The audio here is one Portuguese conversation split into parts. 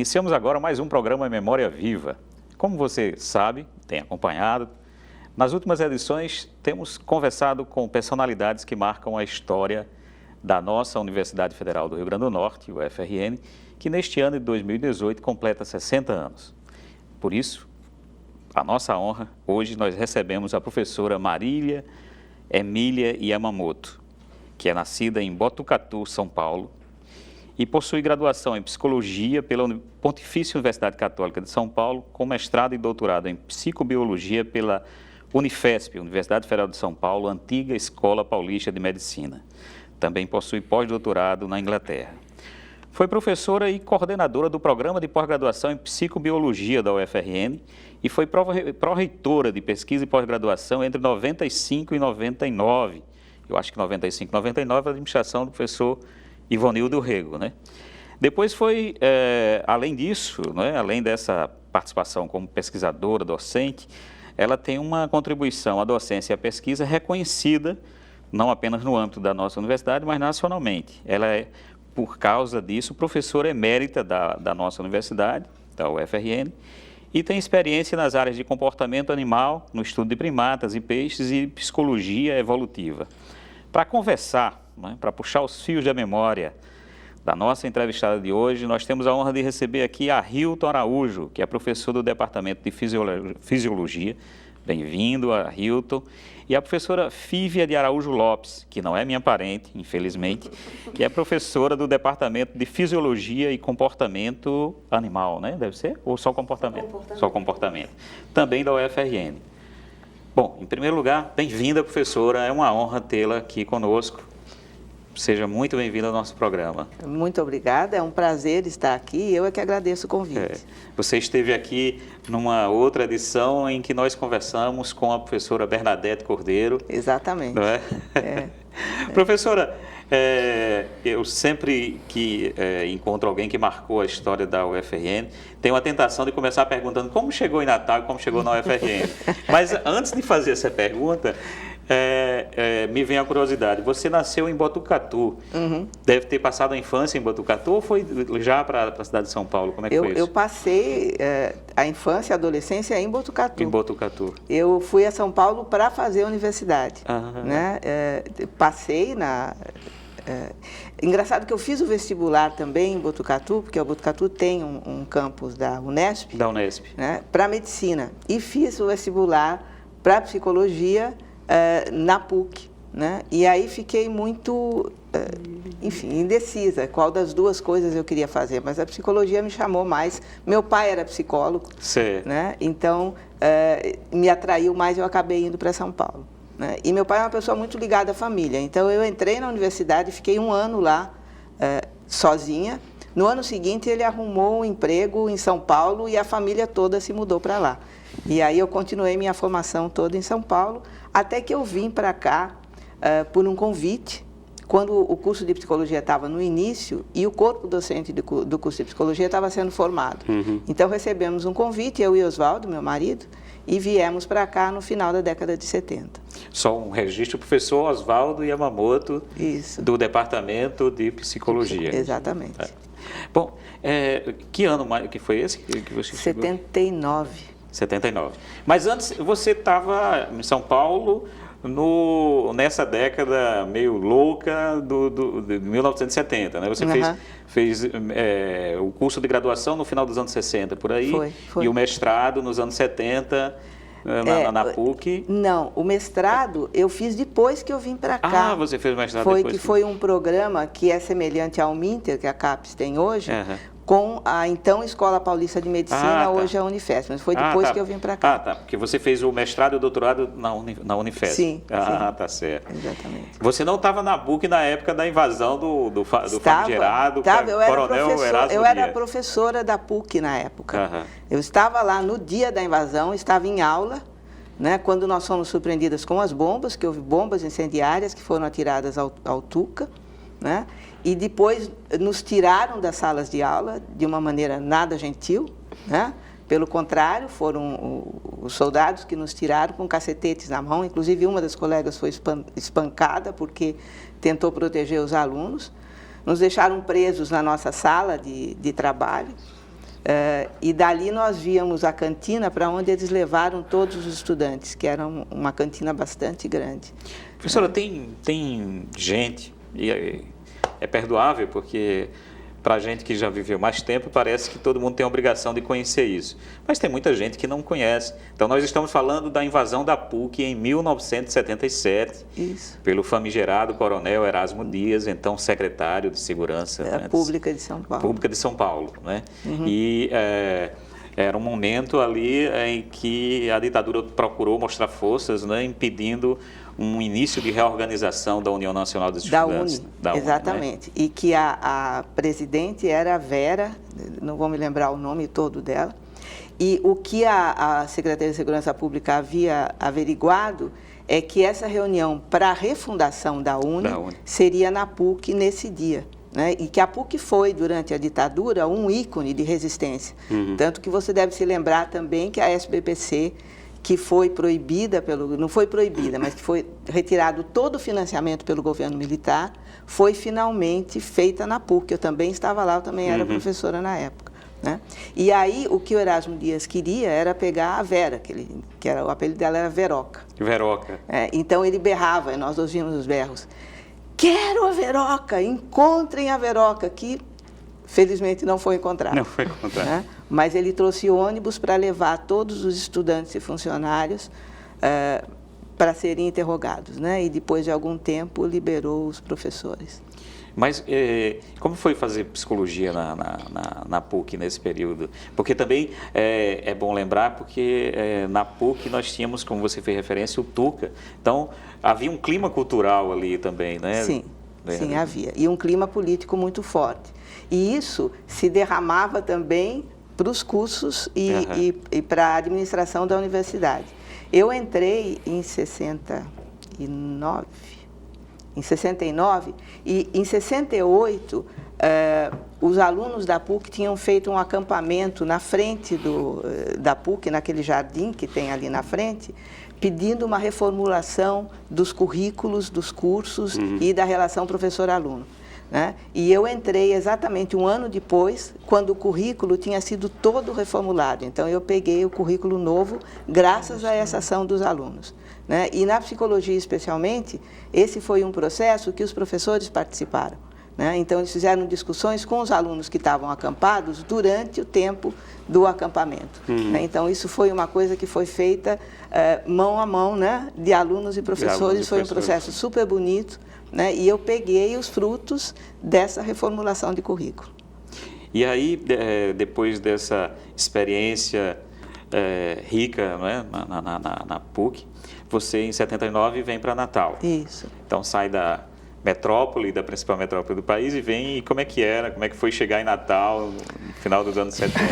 Iniciamos agora mais um programa Memória Viva. Como você sabe, tem acompanhado, nas últimas edições temos conversado com personalidades que marcam a história da nossa Universidade Federal do Rio Grande do Norte, UFRN, que neste ano de 2018 completa 60 anos. Por isso, a nossa honra, hoje nós recebemos a professora Marília Emília Yamamoto, que é nascida em Botucatu, São Paulo, e possui graduação em Psicologia pela Pontifícia Universidade Católica de São Paulo, com mestrado e doutorado em Psicobiologia pela Unifesp, Universidade Federal de São Paulo, antiga Escola Paulista de Medicina. Também possui pós-doutorado na Inglaterra. Foi professora e coordenadora do Programa de Pós-Graduação em Psicobiologia da UFRN e foi pró-reitora de pesquisa e pós-graduação entre 95 e 99. Eu acho que 95 e 99 a administração do professor Ivonildo Rego, né? Depois foi, além disso, né, além dessa participação como pesquisadora, docente, ela tem uma contribuição à docência e à pesquisa reconhecida, não apenas no âmbito da nossa universidade, mas nacionalmente. Ela é, por causa disso, professora emérita da nossa universidade, da UFRN, e tem experiência nas áreas de comportamento animal, no estudo de primatas e peixes e psicologia evolutiva. Para conversar, né, para puxar os fios da memória da nossa entrevistada de hoje, nós temos a honra de receber aqui a Hilton Araújo, que é professor do Departamento de Fisiologia. Bem-vindo, a Hilton. E a professora Fívia de Araújo Lopes, que não é minha parente, infelizmente, que é professora do Departamento de Fisiologia e Comportamento Animal, né? Deve ser? Ou só comportamento? Só comportamento. Também da UFRN. Bom, em primeiro lugar, bem-vinda, professora. É uma honra tê-la aqui conosco. Seja muito bem-vinda ao nosso programa. Muito obrigada, é um prazer estar aqui e eu é que agradeço o convite. Você esteve aqui numa outra edição em que nós conversamos com a professora Bernadette Cordeiro. Exatamente. Não é? Professora, eu sempre que encontro alguém que marcou a história da UFRN, tenho a tentação de começar perguntando como chegou em Natal e como chegou na UFRN. Mas antes de fazer essa pergunta, me vem a curiosidade. Você nasceu em Botucatu. Uhum. Deve ter passado a infância em Botucatu ou foi já para a cidade de São Paulo? Como é que foi isso? Eu passei a infância e a adolescência em Botucatu. Em Botucatu. Eu fui a São Paulo para fazer a universidade. Né? Passei na... engraçado que eu fiz o vestibular também em Botucatu, porque o Botucatu tem um campus da Unesp. Da Unesp. Né? Para medicina. E fiz o vestibular para psicologia na PUC, né? E aí fiquei muito, enfim, indecisa qual das duas coisas eu queria fazer, mas a psicologia me chamou mais. Meu pai era psicólogo, né? Então me atraiu mais e eu acabei indo para São Paulo, né? E meu pai é uma pessoa muito ligada à família, então eu entrei na universidade, fiquei um ano lá sozinha. No ano seguinte ele arrumou um emprego em São Paulo e a família toda se mudou para lá. E aí eu continuei minha formação toda em São Paulo, até que eu vim para cá por um convite, quando o curso de psicologia estava no início e o corpo docente do curso de psicologia estava sendo formado. Uhum. Então recebemos um convite, eu e Oswaldo, meu marido, e viemos para cá no final da década de 70. Só um registro, professor Oswaldo Yamamoto, isso, do Departamento de Psicologia. Exatamente. Bom, que ano que foi esse que você 79. Chegou? 79. Mas antes, você estava em São Paulo nessa década meio louca de 1970, né? Você fez o curso de graduação no final dos anos 60, por aí, foi. E o mestrado nos anos 70 na PUC. Não, o mestrado eu fiz depois que eu vim para cá. Ah, você fez o mestrado depois? Foi um programa que é semelhante ao Minter, que a CAPES tem hoje, com a então Escola Paulista de Medicina, hoje a Unifesp, mas foi depois que eu vim para cá. Ah, tá, porque você fez o mestrado e o doutorado na Unifesp. Sim. Tá certo. Exatamente. Você não estava na PUC na época da invasão do famigerado Coronel Erasmo Eu era professora da PUC na época. Eu estava lá no dia da invasão, estava em aula, né, quando nós fomos surpreendidas com as bombas, que houve bombas incendiárias que foram atiradas ao Tuca, né? E depois nos tiraram das salas de aula de uma maneira nada gentil, né? Pelo contrário, foram os soldados que nos tiraram com cacetetes na mão. Inclusive, uma das colegas foi espancada porque tentou proteger os alunos. Nos deixaram presos na nossa sala de trabalho. E dali nós víamos a cantina para onde eles levaram todos os estudantes, que era uma cantina bastante grande. Professora, tem gente, e é perdoável, porque para a gente que já viveu mais tempo, parece que todo mundo tem a obrigação de conhecer isso. Mas tem muita gente que não conhece. Então, nós estamos falando da invasão da PUC em 1977, Isso. pelo famigerado coronel Erasmo Dias, então secretário de Segurança Pública de São Paulo. Pública de São Paulo, né? E era um momento ali em que a ditadura procurou mostrar forças, né, impedindo um início de reorganização da União Nacional dos Estudantes. Da UNE, exatamente. Né? E que a presidente era a Vera, não vou me lembrar o nome todo dela, e o que a Secretaria de Segurança Pública havia averiguado é que essa reunião para a refundação da UNE seria na PUC nesse dia. Né? E que a PUC foi, durante a ditadura, um ícone de resistência. Tanto que você deve se lembrar também que a SBPC, que foi proibida não foi proibida, mas que foi retirado todo o financiamento pelo governo militar, foi finalmente feita na PUC. Eu também estava lá, eu também era professora na época. Né? E aí, o que o Erasmo Dias queria era pegar a Vera, que era, o apelido dela era Veroca. Veroca. Então, ele berrava, e nós ouvimos os berros. Quero a Veroca, encontrem a Veroca, que felizmente não foi encontrada. Não foi encontrada. Né? Mas ele trouxe ônibus para levar todos os estudantes e funcionários para serem interrogados, né? E depois de algum tempo liberou os professores. Mas como foi fazer psicologia na PUC nesse período? Porque também é bom lembrar, porque na PUC nós tínhamos, como você fez referência, o Tuca. Então, havia um clima cultural ali também, né? Sim, sim, havia. E um clima político muito forte. E isso se derramava também para os cursos e para a administração da universidade. Eu entrei em 69... Em 69, e em 68, os alunos da PUC tinham feito um acampamento na frente da PUC, naquele jardim que tem ali na frente, pedindo uma reformulação dos currículos, dos cursos e da relação professor-aluno. Né? E eu entrei exatamente um ano depois, quando o currículo tinha sido todo reformulado. Então, eu peguei o currículo novo graças a essa ação dos alunos. Né? E na psicologia, especialmente, esse foi um processo que os professores participaram. Né? Então, eles fizeram discussões com os alunos que estavam acampados durante o tempo do acampamento. Né? Então, isso foi uma coisa que foi feita mão a mão, né? De alunos e professores. Foi um processo super bonito. Né? E eu peguei os frutos dessa reformulação de currículo. E aí, depois dessa experiência rica, né, na PUC, você, em 79, vem para Natal. Isso. Então, sai da metrópole, da principal metrópole do país, e vem, e como é que era, como é que foi chegar em Natal no final dos anos 70?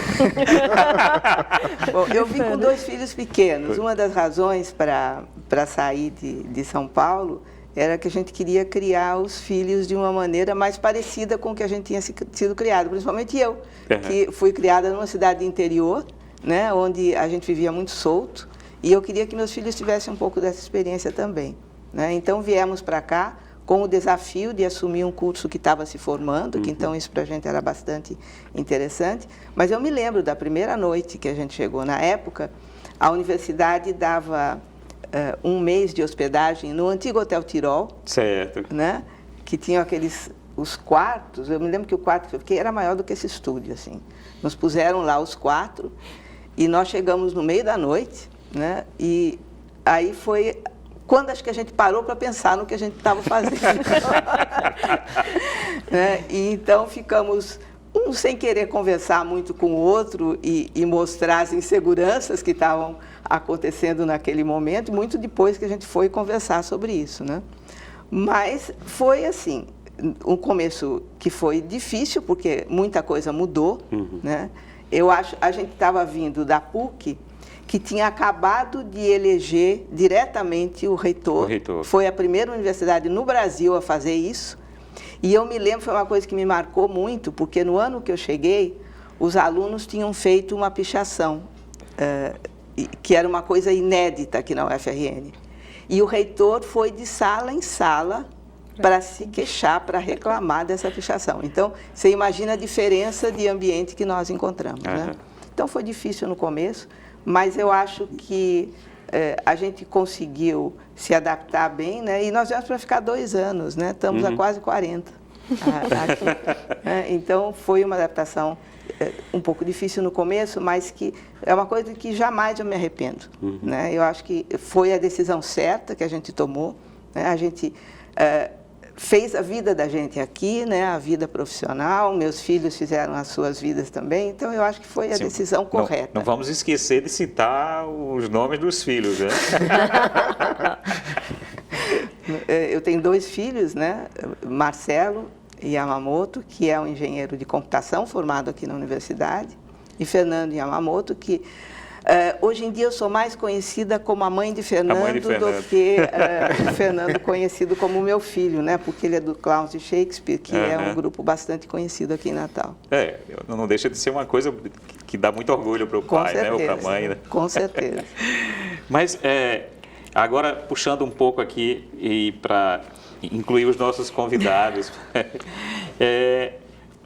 Bom, eu vim com 2 filhos pequenos. Uma das razões para sair de São Paulo era que a gente queria criar os filhos de uma maneira mais parecida com o que a gente tinha sido criado, principalmente eu, que fui criada numa cidade interior, né, onde a gente vivia muito solto, e eu queria que meus filhos tivessem um pouco dessa experiência também. Né? Então, viemos para cá com o desafio de assumir um curso que estava se formando, que então isso para a gente era bastante interessante, mas eu me lembro da primeira noite que a gente chegou. Na época, a universidade dava um mês de hospedagem no antigo Hotel Tirol, certo, né? Que tinham os quartos. Eu me lembro que o quarto porque era maior do que esse estúdio, assim. Nos puseram lá os 4 e nós chegamos no meio da noite, né? E aí foi quando acho que a gente parou para pensar no que a gente estava fazendo. Né? E então ficamos um sem querer conversar muito com o outro e mostrar as inseguranças que estavam acontecendo naquele momento, muito depois que a gente foi conversar sobre isso, né? Mas foi assim, um começo que foi difícil, porque muita coisa mudou, né? Eu acho, a gente estava vindo da PUC, que tinha acabado de eleger diretamente o reitor. Foi a primeira universidade no Brasil a fazer isso. E eu me lembro, foi uma coisa que me marcou muito, porque no ano que eu cheguei, os alunos tinham feito uma pichação, que era uma coisa inédita aqui na UFRN. E o reitor foi de sala em sala, para se queixar, para reclamar dessa fichação. Então, você imagina a diferença de ambiente que nós encontramos, né? Então, foi difícil no começo, mas eu acho que a gente conseguiu se adaptar bem, né? E nós viemos para ficar 2 anos, né? Estamos há quase 40 aqui, né? Então, foi uma adaptação um pouco difícil no começo, mas que é uma coisa que jamais eu me arrependo, né? Eu acho que foi a decisão certa que a gente tomou, né? A gente fez a vida da gente aqui, né? A vida profissional, meus filhos fizeram as suas vidas também, então eu acho que foi a decisão correta. Não vamos esquecer de citar os nomes dos filhos, né? Eu tenho 2 filhos, né? Marcelo Yamamoto, que é um engenheiro de computação formado aqui na universidade, e Fernando Yamamoto, que hoje em dia eu sou mais conhecida como a mãe de Fernando, do que Fernando conhecido como meu filho, né? Porque ele é do Clowns de Shakespeare, que é um grupo bastante conhecido aqui em Natal. Não deixa de ser uma coisa que dá muito orgulho para o pai, né? Ou para a mãe, né? Com certeza. Mas agora puxando um pouco aqui e para incluir os nossos convidados,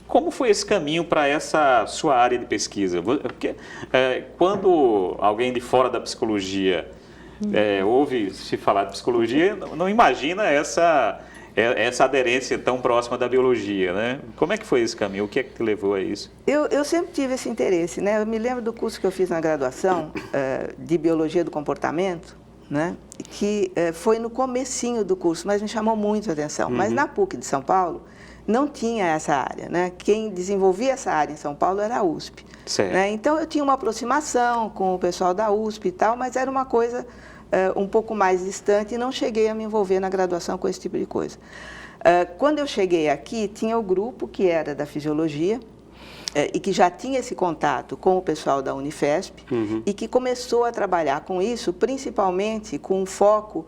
como foi esse caminho para essa sua área de pesquisa? Porque, quando alguém de fora da psicologia ouve se falar de psicologia, não imagina essa aderência tão próxima da biologia, né? Como é que foi esse caminho? O que é que te levou a isso? Eu sempre tive esse interesse, né? Eu me lembro do curso que eu fiz na graduação de Biologia do Comportamento, né? Que foi no comecinho do curso, mas me chamou muito a atenção. Mas na PUC de São Paulo não tinha essa área, né? Quem desenvolvia essa área em São Paulo era a USP. Né? Então eu tinha uma aproximação com o pessoal da USP e tal, mas era uma coisa um pouco mais distante e não cheguei a me envolver na graduação com esse tipo de coisa. Quando eu cheguei aqui, tinha o grupo que era da fisiologia, e que já tinha esse contato com o pessoal da Unifesp e que começou a trabalhar com isso, principalmente com foco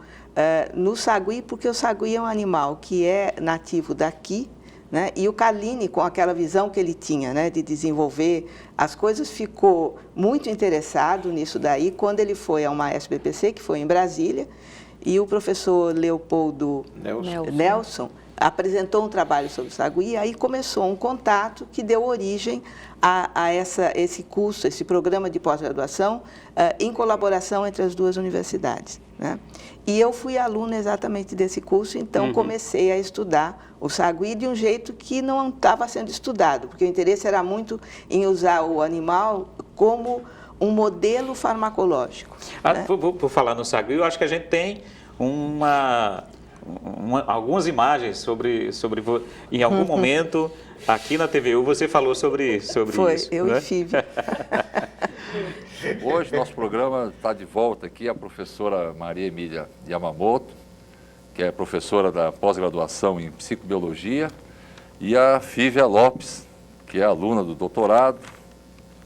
no sagui, porque o sagui é um animal que é nativo daqui, né? E o Carlini, com aquela visão que ele tinha, né, de desenvolver as coisas, ficou muito interessado nisso daí quando ele foi a uma SBPC, que foi em Brasília, e o professor Leopoldo Nelson apresentou um trabalho sobre o sagui, e aí começou um contato que deu origem a esse curso, esse programa de pós-graduação, em colaboração entre as 2 universidades, né? E eu fui aluna exatamente desse curso, então comecei a estudar o sagui de um jeito que não estava sendo estudado, porque o interesse era muito em usar o animal como um modelo farmacológico. Né? Por falar no sagui, eu acho que a gente tem algumas imagens sobre em algum momento aqui na TVU você falou sobre isso. Foi, eu e Fíbio. Hoje nosso programa está de volta aqui a professora Maria Emília Yamamoto, que é professora da pós-graduação em psicobiologia, e a Fívia Lopes, que é aluna do doutorado.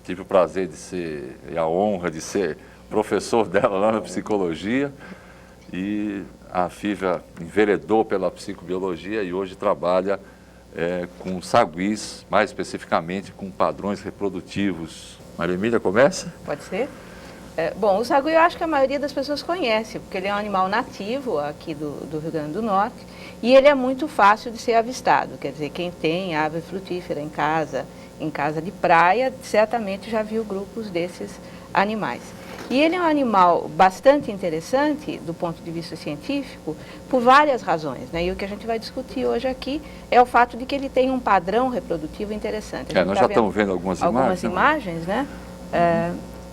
Tive o prazer de ser, e a honra de ser professor dela lá na psicologia, e a Fívia enveredou pela psicobiologia e hoje trabalha com saguis, mais especificamente com padrões reprodutivos. Maria Emília, começa? Pode ser? Bom, o sagui eu acho que a maioria das pessoas conhece, porque ele é um animal nativo aqui do Rio Grande do Norte e ele é muito fácil de ser avistado. Quer dizer, quem tem ave frutífera em casa de praia, certamente já viu grupos desses animais. E ele é um animal bastante interessante do ponto de vista científico por várias razões, né? E o que a gente vai discutir hoje aqui é o fato de que ele tem um padrão reprodutivo interessante. Nós já estamos vendo algumas imagens, né?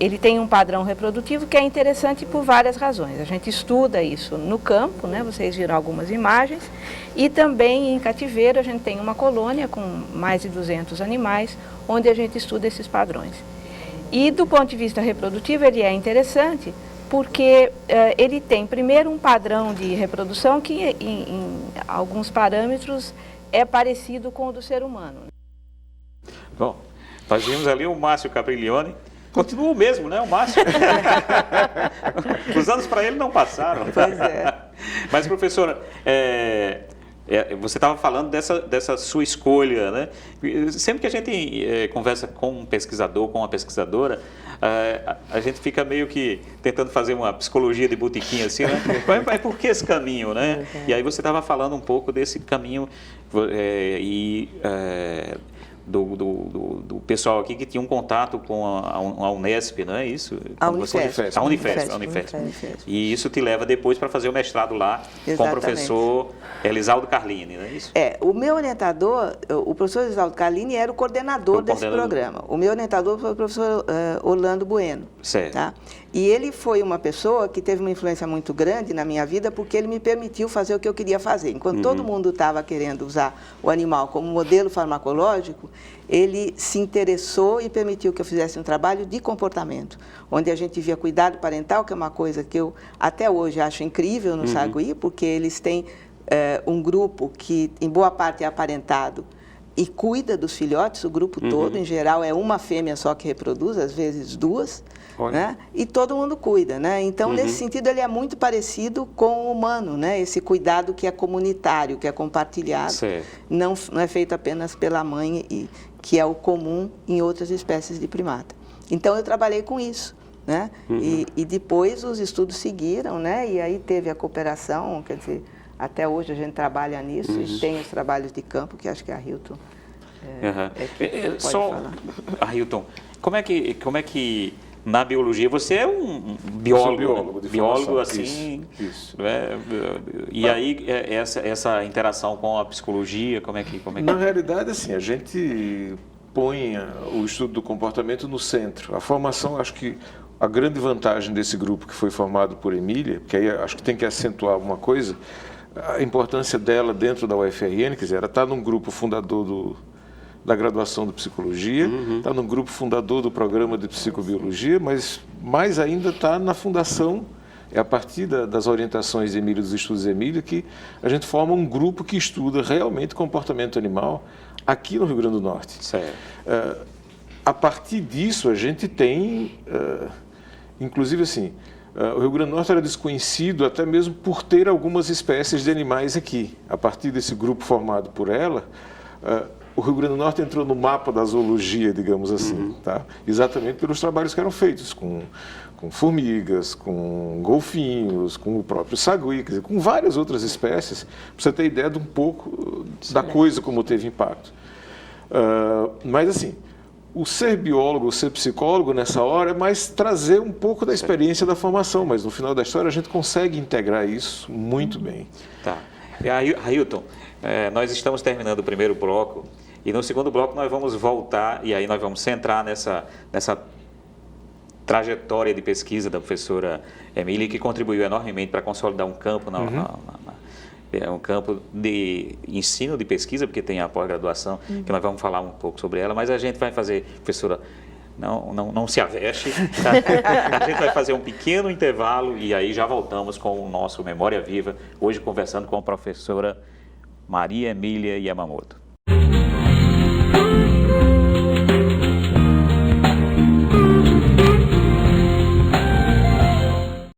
Ele tem um padrão reprodutivo que é interessante por várias razões. A gente estuda isso no campo, né? Vocês viram algumas imagens. E também em cativeiro a gente tem uma colônia com mais de 200 animais, onde a gente estuda esses padrões. E do ponto de vista reprodutivo ele é interessante porque ele tem primeiro um padrão de reprodução que em alguns parâmetros é parecido com o do ser humano. Bom, nós vimos ali o Márcio Capriglione, continua o mesmo, né, o Márcio? Os anos para ele não passaram. Pois é. Mas, professora, você estava falando dessa sua escolha, né? Sempre que a gente conversa com um pesquisador, com uma pesquisadora, a gente fica meio que tentando fazer uma psicologia de botiquinha assim, né? Mas por que esse caminho, né? E aí você estava falando um pouco desse caminho do pessoal aqui que tinha um contato com a Unesp, não é isso? A Unifesp. A Unifesp. E isso te leva depois para fazer o mestrado lá com o professor Elisaldo Carlini, não é isso? O meu orientador, o professor Elisaldo Carlini, era o coordenador desse programa. O meu orientador foi o professor Orlando Bueno. Certo. Tá? E ele foi uma pessoa que teve uma influência muito grande na minha vida, porque ele me permitiu fazer o que eu queria fazer. Enquanto todo mundo estava querendo usar o animal como modelo farmacológico, ele se interessou e permitiu que eu fizesse um trabalho de comportamento, onde a gente via cuidado parental, que é uma coisa que eu até hoje acho incrível no Sagui, porque eles têm um grupo que, em boa parte, é aparentado e cuida dos filhotes, o grupo todo, em geral, é uma fêmea só que reproduz, às vezes duas, né? E todo mundo cuida, né? Então, nesse sentido, ele é muito parecido com o humano, né? Esse cuidado que é comunitário, que é compartilhado, não é feito apenas pela mãe, que é o comum em outras espécies de primata. Então, eu trabalhei com isso, né? E depois os estudos seguiram, né? E aí teve a cooperação, quer dizer, até hoje a gente trabalha nisso e tem os trabalhos de campo, que acho que a Hilton pode falar. Hilton, como é que na biologia você é um biólogo, biólogo assim, isso. Né? E aí essa interação com a psicologia, como é que... Na realidade, assim, a gente põe o estudo do comportamento no centro. A formação, acho que a grande vantagem desse grupo que foi formado por Emília, que aí acho que tem que acentuar uma coisa, a importância dela dentro da UFRN, quer dizer, ela está num grupo fundador da graduação de psicologia, está num grupo fundador do programa de psicobiologia, mas mais ainda está na fundação, é a partir das orientações de Emília, dos estudos de Emília, que a gente forma um grupo que estuda realmente comportamento animal aqui no Rio Grande do Norte. A partir disso, a gente tem, inclusive assim, o Rio Grande do Norte era desconhecido até mesmo por ter algumas espécies de animais aqui. A partir desse grupo formado por ela, o Rio Grande do Norte entrou no mapa da zoologia, digamos assim, tá? Exatamente pelos trabalhos que eram feitos com formigas, com golfinhos, com o próprio sagui, quer dizer, com várias outras espécies, para você ter ideia de um pouco da coisa como teve impacto. Mas assim, o ser biólogo, o ser psicólogo nessa hora é mais trazer um pouco da experiência da formação, mas no final da história a gente consegue integrar isso muito bem. Tá. E Hilton, nós estamos terminando o primeiro bloco e no segundo bloco nós vamos voltar e aí nós vamos centrar nessa trajetória de pesquisa da professora Emília, que contribuiu enormemente para consolidar um campo um campo de ensino de pesquisa, porque tem a pós-graduação, que nós vamos falar um pouco sobre ela, mas a gente vai fazer, professora, não se aveste, tá? A gente vai fazer um pequeno intervalo e aí já voltamos com o nosso Memória Viva, hoje conversando com a professora Maria Emília Yamamoto.